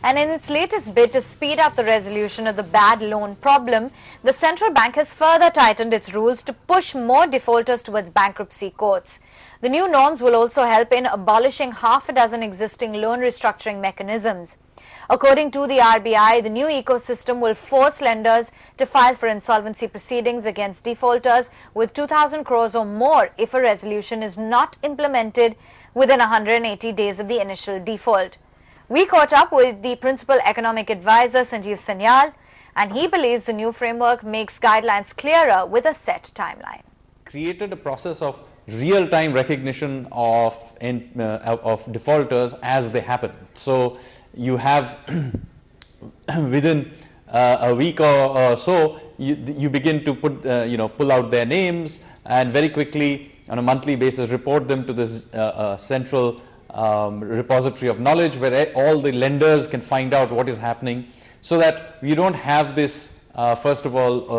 And in its latest bid to speed up the resolution of the bad loan problem, the central bank has further tightened its rules to push more defaulters towards bankruptcy courts. The new norms will also help in abolishing half a dozen existing loan restructuring mechanisms. According to the RBI, the new ecosystem will force lenders to file for insolvency proceedings against defaulters with 2,000 crores or more if a resolution is not implemented within 180 days of the initial default. We caught up with the principal economic advisor, Sanjeev Sanyal, and he believes the new framework makes guidelines clearer with a set timeline. Created a process of real-time recognition of defaulters as they happen. So you have within a week or so, you begin to pull out their names and very quickly on a monthly basis report them to this central repository of knowledge where all the lenders can find out what is happening, so that you don't have this first of all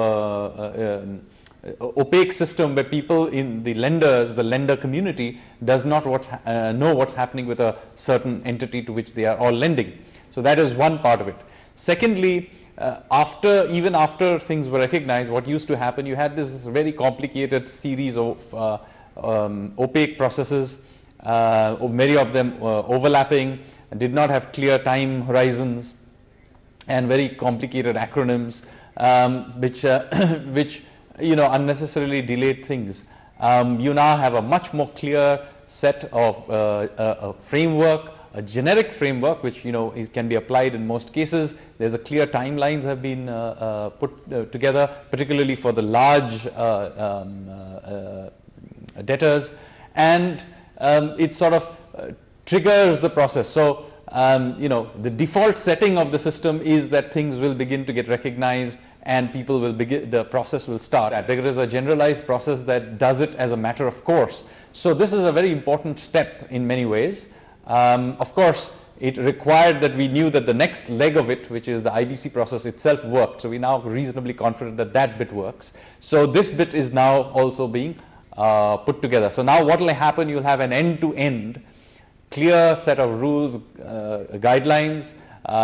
opaque system where people in the lender community does not know what's happening with a certain entity to which they are all lending. So that is one part of it. Secondly, even after things were recognized, what used to happen, you had this very complicated series of opaque processes, many of them overlapping, did not have clear time horizons, and very complicated acronyms, which unnecessarily delayed things. You now have a much more clear set of a framework, a generic framework, which it can be applied in most cases. There's a clear timelines have been put together, particularly for the large debtors, and it sort of triggers the process. So the default setting of the system is that things will begin to get recognized and people will begin, the process will start. There is a generalized process that does it as a matter of course. So this is a very important step in many ways. Of course, it required that we knew that the next leg of it, which is the IBC process itself, worked. So we're now reasonably confident that that bit works. So this bit is now also being put together. So now what will happen, you'll have an end-to-end clear set of rules, guidelines.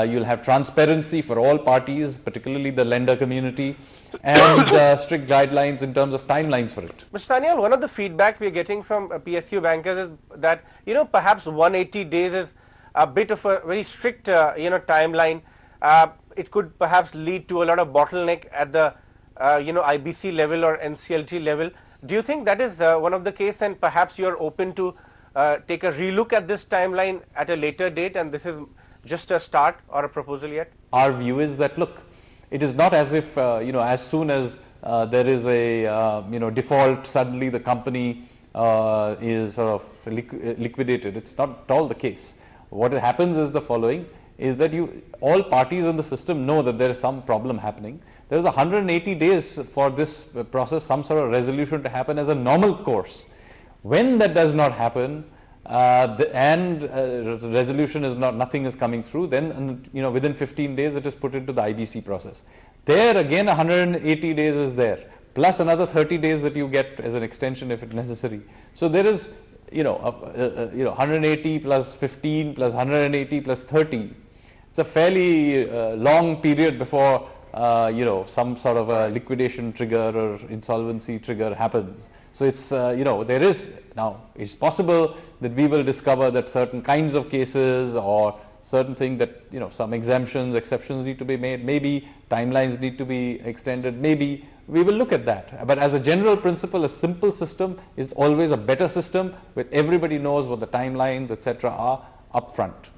You'll have transparency for all parties, particularly the lender community, and strict guidelines in terms of timelines for it. Mr. Sanyal, one of the feedback we are getting from PSU bankers is that perhaps 180 days is a bit of a very strict timeline. It could perhaps lead to a lot of bottleneck at the IBC level or NCLT level. Do you think that is one of the case, and perhaps you are open to take a relook at this timeline at a later date, and this is just a start or a proposal yet? Our view is that, look, it is not as if as soon as there is a default, suddenly the company is sort of liquidated. It's not at all the case. What happens is the following: is that all parties in the system know that there is some problem happening. There is 180 days for this process, some sort of resolution to happen as a normal course. When that does not happen, resolution is nothing is coming through, then within 15 days it is put into the IBC process. There again 180 days is there, plus another 30 days that you get as an extension if it's necessary. So there is 180 plus 15 plus 180 plus 30. It's a fairly long period before some sort of a liquidation trigger or insolvency trigger happens. So it's there is now, it's possible that we will discover that certain kinds of cases or certain thing that some exceptions need to be made, maybe timelines need to be extended, maybe we will look at that. But as a general principle, a simple system is always a better system, where everybody knows what the timelines etc. are upfront.